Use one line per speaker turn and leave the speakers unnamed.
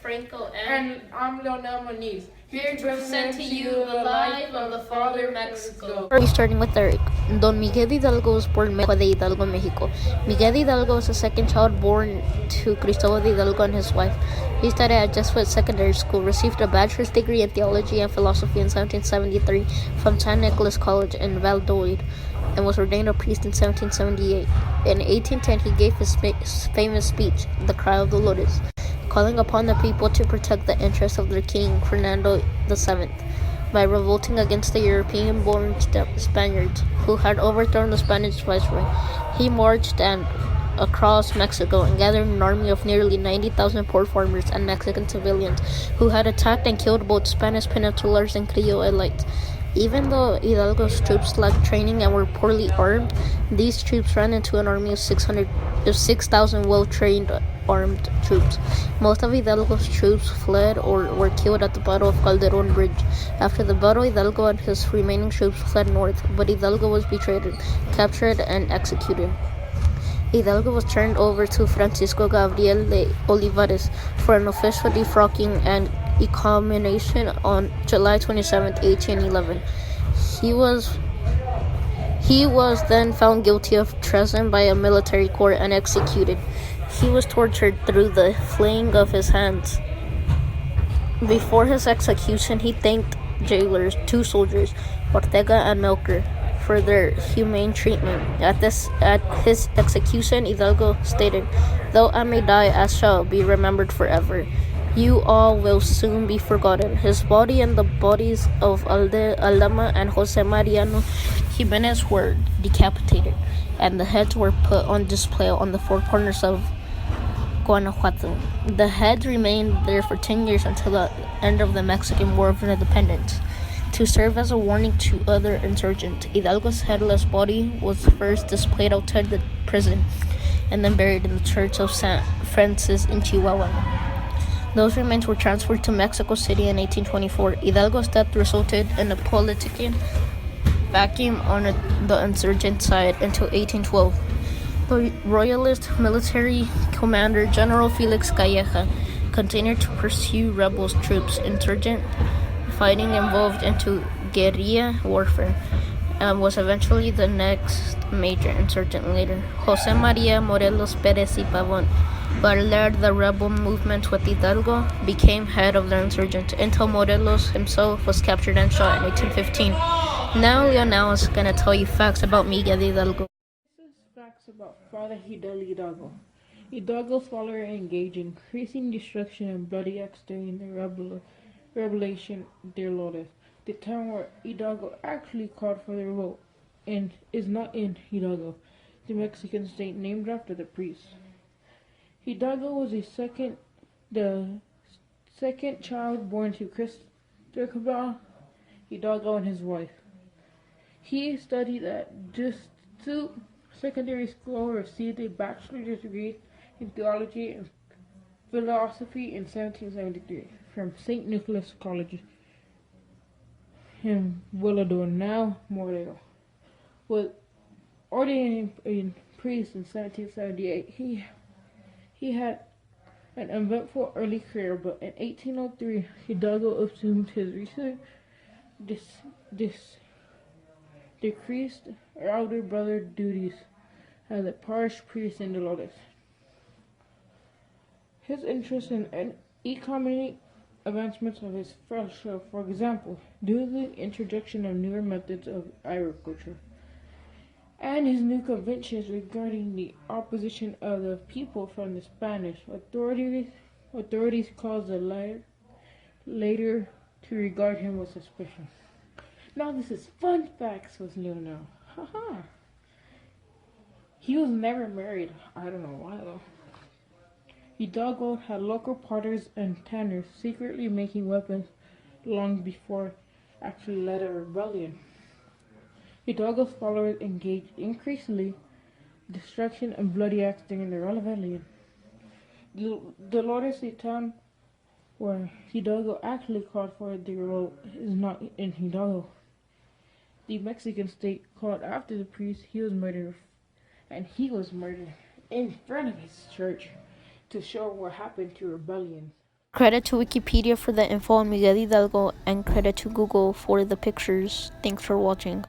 Franco
And I'm Leonel Muniz,
here to present to you the life of the Father Mexico.
We're starting with Eric. Don Miguel Hidalgo was born in Mexico de Hidalgo, Mexico. Miguel Hidalgo was the second child born to Cristobal de Hidalgo and his wife. He studied at Jesuit Secondary School, received a bachelor's degree in theology and philosophy in 1773 from San Nicholas College in Valladolid, and was ordained a priest in 1778. In 1810, he gave his famous speech, The Cry of the Lotus, calling upon the people to protect the interests of their king, Fernando VII, by revolting against the European-born Spaniards who had overthrown the Spanish viceroy. He marched across Mexico and gathered an army of nearly 90,000 poor farmers and Mexican civilians who had attacked and killed both Spanish Peninsulars and Criollo elites. Even though Hidalgo's troops lacked training and were poorly armed, these troops ran into an army of 6,000 well-trained armed troops. Most of Hidalgo's troops fled or were killed at the Battle of Calderon Bridge. After the battle, Hidalgo and his remaining troops fled north, but Hidalgo was betrayed, captured, and executed. Hidalgo was turned over to Francisco Gabriel de Olivares for an official defrocking and excommunication on July 27, 1811. He was then found guilty of treason by a military court and executed. He was tortured through the flaying of his hands. Before his execution, he thanked jailers, two soldiers, Ortega and Melker, for their humane treatment. At his execution, Hidalgo stated, "Though I may die, I shall be remembered forever. You all will soon be forgotten." His body and the bodies of Aldama and Jose Mariano Jimenez were decapitated, and the heads were put on display on the four corners of Guanajuato. The heads remained there for 10 years until the end of the Mexican War of Independence, to serve as a warning to other insurgents. Hidalgo's headless body was first displayed outside the prison and then buried in the Church of St. Francis in Chihuahua. Those remains were transferred to Mexico City in 1824. Hidalgo's death resulted in a political vacuum on the insurgent side until 1812. The Royalist military commander, General Felix Calleja, continued to pursue rebel troops. Insurgent fighting evolved into guerrilla warfare and was eventually the next major insurgent leader. Jose Maria Morelos Perez y Pavon, who had led the rebel movement with Hidalgo, became head of the insurgents until Morelos himself was captured and shot in 1815. Now Leonel is going to tell you facts about Miguel Hidalgo.
This is facts about Father Hidalgo. Hidalgo's followers engaged in increasing destruction and bloody acts during the Revelation de Lourdes. The town where Hidalgo actually called for the revolt and is not in Hidalgo, the Mexican state named after the priest. Hidalgo was the second child born to Cristobal Hidalgo and his wife. He studied at Jesuit Secondary School, received a bachelor's degree in theology and philosophy in 1773 from St. Nicholas College in Valladolid, now Morelos. Was ordained a priest in 1778. He had an eventful early career, but in 1803 Hidalgo assumed his recent decreased elder brother duties as a parish priest in Dolores. His interest in economic advancements of his fellowship, for example, due to the introduction of newer methods of agriculture, and his new convictions regarding the opposition of the people from the Spanish authorities caused the later to regard him with suspicion. Now this is fun facts with Leonel. Haha. He was never married. I don't know why though. Hidalgo had local potters and tanners secretly making weapons long before actually led a rebellion. Hidalgo's followers engaged increasingly destruction and bloody acts during the rebellion. Dolores, the town where Hidalgo actually called for the revolt, is not in Hidalgo. The Mexican state called after the priest. He was murdered in front of his church to show what happened to rebellions.
Credit to Wikipedia for the info on Miguel Hidalgo, and credit to Google for the pictures. Thanks for watching.